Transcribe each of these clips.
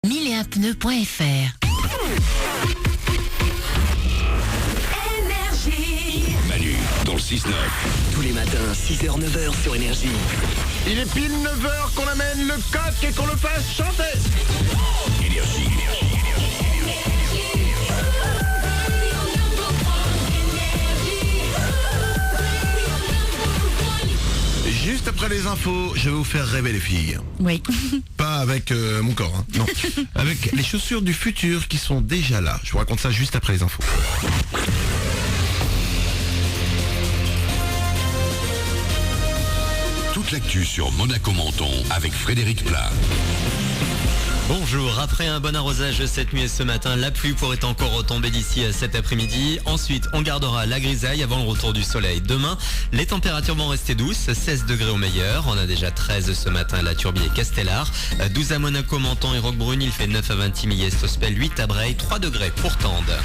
1001pneus.fr. Manu, dans le 6-9. Tous les matins, 6h, 9h sur Énergie. Il est pile 9h qu'on amène le coq et qu'on le fasse chanter. Énergie. Juste après les infos, je vais vous faire rêver les filles. Oui. Pas avec mon corps, hein. Non. Avec les chaussures du futur qui sont déjà là. Je vous raconte ça juste après les infos. Toute l'actu sur Monaco Menton avec Frédéric Plat. Bonjour, après un bon arrosage cette nuit et ce matin, la pluie pourrait encore retomber d'ici cet après-midi. Ensuite, on gardera la grisaille avant le retour du soleil. Demain, les températures vont rester douces, 16 degrés au meilleur. On a déjà 13 ce matin à La Turbie et Castellar, 12 à Monaco, Menton et Roquebrune. Il fait 9 à Vintimille et Sospel, 8 à Breil, 3 degrés pour Tende.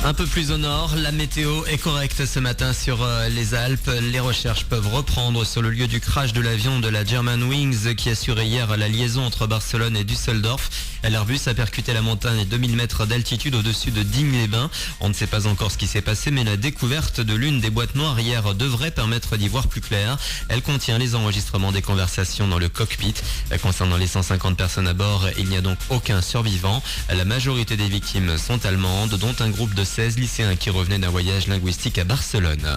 Un peu plus au nord, la météo est correcte ce matin sur les Alpes. Les recherches peuvent reprendre sur le lieu du crash de l'avion de la Germanwings qui assurait hier la liaison entre Barcelone et Düsseldorf. L'Airbus a percuté la montagne à 2000 mètres d'altitude au-dessus de Digne-les-Bains. On ne sait pas encore ce qui s'est passé, mais la découverte de l'une des boîtes noires hier devrait permettre d'y voir plus clair. Elle contient les enregistrements des conversations dans le cockpit. Concernant les 150 personnes à bord, il n'y a donc aucun survivant. La majorité des victimes sont allemandes, dont un groupe de 16 lycéens qui revenaient d'un voyage linguistique à Barcelone.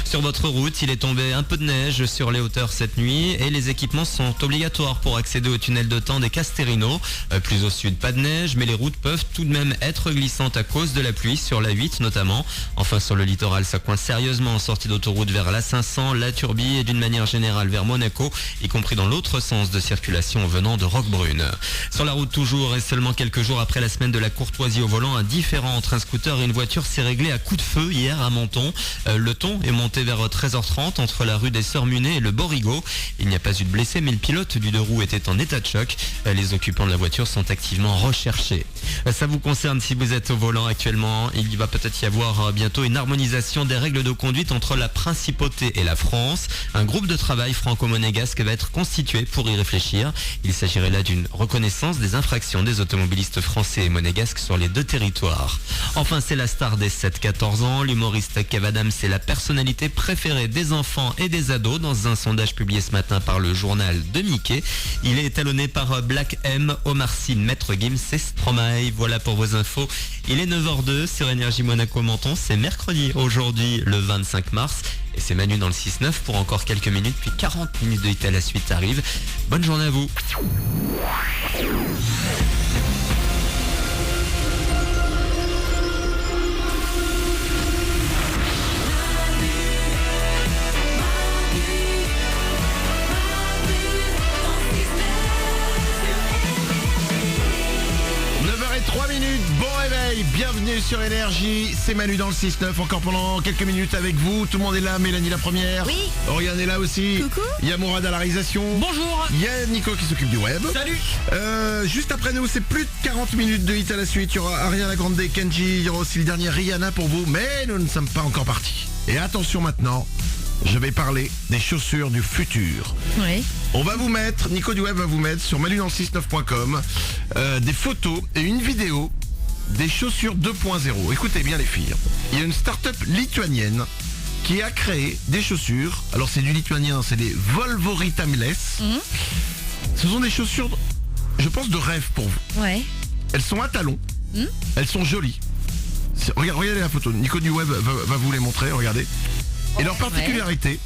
Sur votre route, il est tombé un peu de neige sur les hauteurs cette nuit et les équipements sont obligatoires pour accéder au tunnel de Tende des Casterino. Plus au sud, pas de neige, mais les routes peuvent tout de même être glissantes à cause de la pluie, sur la 8 notamment. Enfin, sur le littoral, ça coince sérieusement en sortie d'autoroute vers la 500, la Turbie et d'une manière générale vers Monaco, y compris dans l'autre sens de circulation venant de Roquebrune. Sur la route toujours, et seulement quelques jours après la semaine de la courtoisie au volant, un différend entre un scooter et une voiture s'est réglé à coup de feu hier à Menton. Le ton est monté vers 13h30 entre la rue des Sœurs Munet et le Borigo. Il n'y a pas eu de blessés, mais le pilote du deux roues était en état de choc. Les occupants de la voiture sont activement recherchés. Ça vous concerne si vous êtes au volant actuellement. Il va peut-être y avoir bientôt une harmonisation des règles de conduite entre la Principauté et la France. Un groupe de travail franco-monégasque va être constitué pour y réfléchir. Il s'agirait là d'une reconnaissance des infractions des automobilistes français et monégasques sur les deux territoires. Enfin, c'est la star des 7-14 ans. L'humoriste Kev Adams est la personnalité préférée des enfants et des ados dans un sondage publié ce matin par le journal de Mickey. Il est étalonné par Black M, Omar Sy, Maître Gims et Stromae. Voilà pour vos infos. Il est 9h02 sur Énergie Monaco Menton. C'est mercredi aujourd'hui, le 25 mars. Et c'est Manu dans le 6-9 pour encore quelques minutes, puis 40 minutes de hit à la suite arrive. Bonne journée à vous. Bon réveil, bienvenue sur Énergie, c'est Manu dans le 6-9, encore pendant quelques minutes avec vous, tout le monde est là, Mélanie la première, Oui. Oriane est là aussi, Coucou. il y a Mourad à la réalisation, Bonjour. il y a Nico qui s'occupe du web, Salut. Juste après nous, c'est plus de 40 minutes de hit à la suite, il y aura Ariana Grande, Kenji, il y aura aussi le dernier Rihanna pour vous, mais nous ne sommes pas encore partis. Et attention maintenant, je vais parler des chaussures du futur. Oui. On va vous mettre, Nico du Web va vous mettre sur manudan69.com des photos et une vidéo des chaussures 2.0. Écoutez bien les filles, il y a une start-up lituanienne qui a créé des chaussures. Alors c'est du lituanien, c'est des Volvori Timeless. Ce sont des chaussures, je pense, de rêve pour vous. Ouais. Elles sont à talons, elles sont jolies. Regardez la photo, Nico du Web va vous les montrer, regardez. Et leur particularité,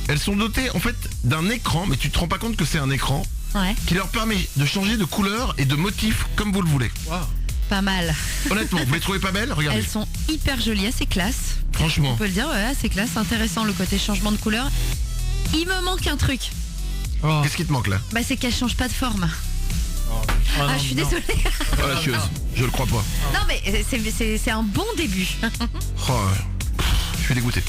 elles sont dotées en fait d'un écran, mais tu te rends pas compte que c'est un écran, qui leur permet de changer de couleur et de motif comme vous le voulez. Wow. Pas mal. Honnêtement, vous les trouvez pas belles? Regardez. Elles sont hyper jolies, assez classe. Franchement. On peut le dire, ouais, assez classe, intéressant le côté changement de couleur. Il me manque un truc. Qu'est-ce qui te manque là? Bah c'est qu'elles changent pas de forme. Je suis désolée. Oh la chieuse, je le crois pas. Non mais c'est un bon début. Oh, je suis dégoûté.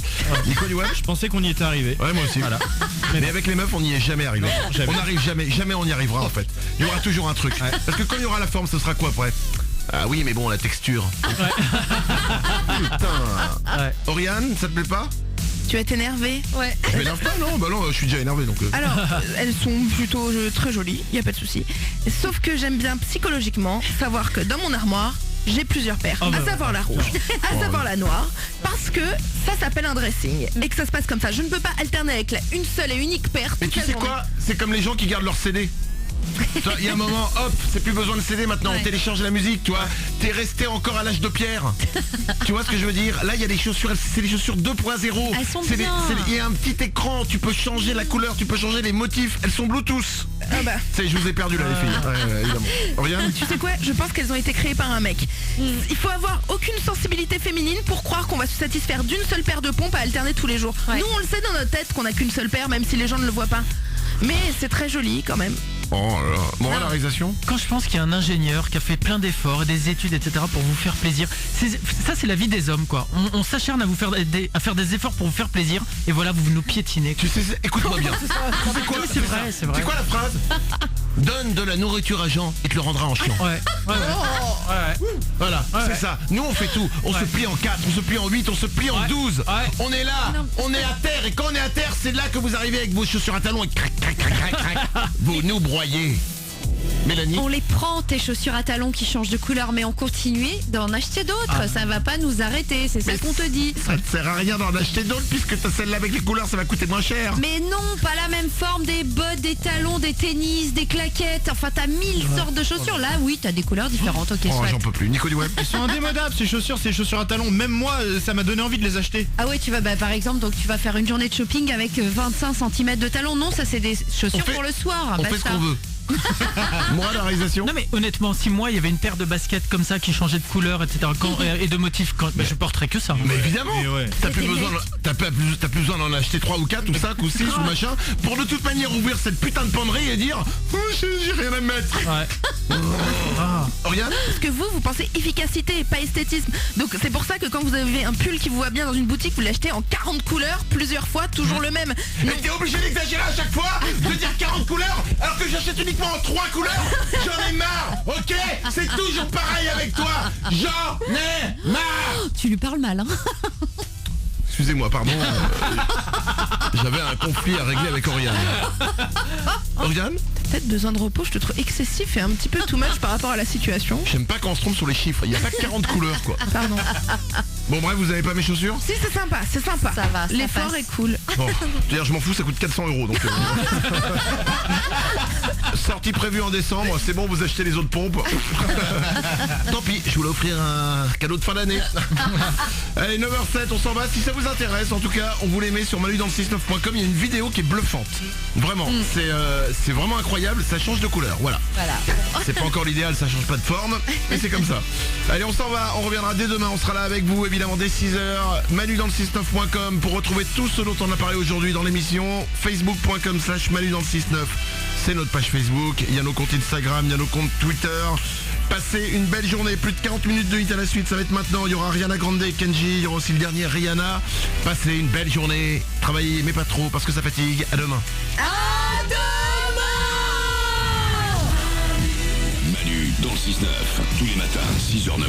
Nico du Web? Je pensais qu'on y était arrivé. Ouais, moi aussi. Voilà. Mais avec les meufs, on n'y est jamais arrivé. Jamais. On n'arrive jamais, jamais on y arrivera en fait. Il y aura toujours un truc. Parce que quand il y aura la forme, ce sera quoi après? Ah oui, mais bon, la texture. Putain. Ouais. Oriane, ça te plaît pas? Tu vas t'énerver. Ouais. Je m'énerve pas, non, bah non, je suis déjà énervé donc. Alors, elles sont plutôt très jolies, il y a pas de souci. Sauf que j'aime bien psychologiquement savoir que dans mon armoire, j'ai plusieurs paires, à savoir la rouge, à savoir la noire, parce que ça s'appelle un dressing et que ça se passe comme ça. Je ne peux pas alterner avec une seule et unique paire. Mais toute tu la sais journée. quoi? C'est comme les gens qui gardent leur CD. Il y a un moment, hop, c'est plus besoin de CD maintenant, on télécharge la musique, tu vois. T'es resté encore à l'âge de pierre. Tu vois ce que je veux dire? Là, il y a des chaussures, c'est des chaussures 2.0. Elles sont C'est bien. il y a un petit écran, tu peux changer la couleur, tu peux changer les motifs. Elles sont Bluetooth. Ah bah. Je vous ai perdu là, les filles. Ouais, évidemment. Regarde. Tu sais quoi? Je pense qu'elles ont été créées par un mec. Il faut avoir aucune sensibilité féminine pour croire qu'on va se satisfaire d'une seule paire de pompes à alterner tous les jours. Ouais. Nous, on le sait dans notre tête qu'on n'a qu'une seule paire, même si les gens ne le voient pas. Mais c'est très joli quand même. Oh là là. Bon, la réalisation. Quand je pense qu'il y a un ingénieur qui a fait plein d'efforts et des études, etc. pour vous faire plaisir, ça c'est la vie des hommes quoi. On s'acharne à faire des efforts pour vous faire plaisir et voilà, vous nous piétinez. Tu sais, écoute-moi bien. Tu sais quoi? Oui, c'est vrai, c'est vrai. C'est quoi la phrase? Donne de la nourriture à Jean et te le rendra en chiant. Ouais. Voilà, c'est ça. Nous on fait tout. On se plie en 4, on se plie en 8, on se plie en 12. On est là, on est à terre. Et quand on est à terre, c'est là que vous arrivez avec vos chaussures à talons et crac, crac, crac, crac, crac. Vous nous broyez. Mélanie? On les prend, tes chaussures à talons qui changent de couleur, mais on continue d'en acheter d'autres. Ça va pas nous arrêter, c'est ça qu'on te dit. Ça ne sert à rien d'en acheter d'autres puisque t'as celle-là avec les couleurs, ça va coûter moins cher. Mais non, pas la même forme, des bottes, des talons, des tennis, des claquettes. Enfin, t'as 1000 sortes de chaussures. Là, oui, t'as des couleurs différentes. Ok, Oh, soit. j'en peux plus. Nico du web. Ils sont indémodables ces chaussures à talons. Même moi, ça m'a donné envie de les acheter. Ah ouais, tu vas, par exemple, donc tu vas faire une journée de shopping avec 25 cm de talons. Non, ça c'est des chaussures On fait- pour le soir. On fait ce basta. qu'on veut. Moi, la réalisation. Non mais honnêtement, si moi il y avait une paire de baskets comme ça qui changeait de couleur, etc. et de motifs, je porterais que ça. Mais évidemment, Mais ouais. t'as plus besoin d'en acheter 3 ou 4 ou 5 ou 6 ou machin pour de toute manière ouvrir cette putain de penderie et dire oh, j'ai rien à mettre. Ouais. Regarde. Parce que vous pensez efficacité et pas esthétisme. Donc c'est pour ça que quand vous avez un pull qui vous va bien dans une boutique, vous l'achetez en 40 couleurs, plusieurs fois, toujours le même. Mais t'es obligé d'exagérer à chaque fois, de dire 40 couleurs alors que j'achète uniquement en 3 couleurs. J'en ai marre, ok? C'est toujours pareil avec toi. J'en ai marre. Tu lui parles mal, hein. Excusez-moi, pardon. J'avais un conflit à régler avec Oriane. Oriane? Peut-être besoin de repos, je te trouve excessif et un petit peu too much par rapport à la situation. J'aime pas quand on se trompe sur les chiffres. Il n'y a pas que 40 couleurs, quoi. Pardon. Bon, bref, vous avez pas mes chaussures? Si, c'est sympa, c'est sympa. Ça va, ça L'effort passe. est cool. Bon, d'ailleurs, je m'en fous, ça coûte 400 €. Donc, sortie prévue en décembre, c'est bon, vous achetez les autres pompes. Tant pis, je voulais offrir un cadeau de fin d'année. Allez, 9h07, on s'en va. Si ça vous intéresse, en tout cas, on vous les met sur manudanle69.com. Il y a une vidéo qui est bluffante. Vraiment, c'est vraiment incroyable, ça change de couleur. Voilà. C'est pas encore l'idéal, ça change pas de forme, mais c'est comme ça. Allez, on s'en va, on reviendra dès demain, on sera là avec vous, évidemment, dès 6h. manudanle69.com pour retrouver tout ce dont on a parlé aujourd'hui dans l'émission. facebook.com/manudanle69. C'est notre page Facebook, il y a nos comptes Instagram, il y a nos comptes Twitter. Passez une belle journée, plus de 40 minutes de hit à la suite, ça va être maintenant. Il y aura Ariana Grande, Kenji, il y aura aussi le dernier Rihanna. Passez une belle journée, travaillez mais pas trop parce que ça fatigue. À demain. Manu dans le 6-9, tous les matins, 6h, 9h.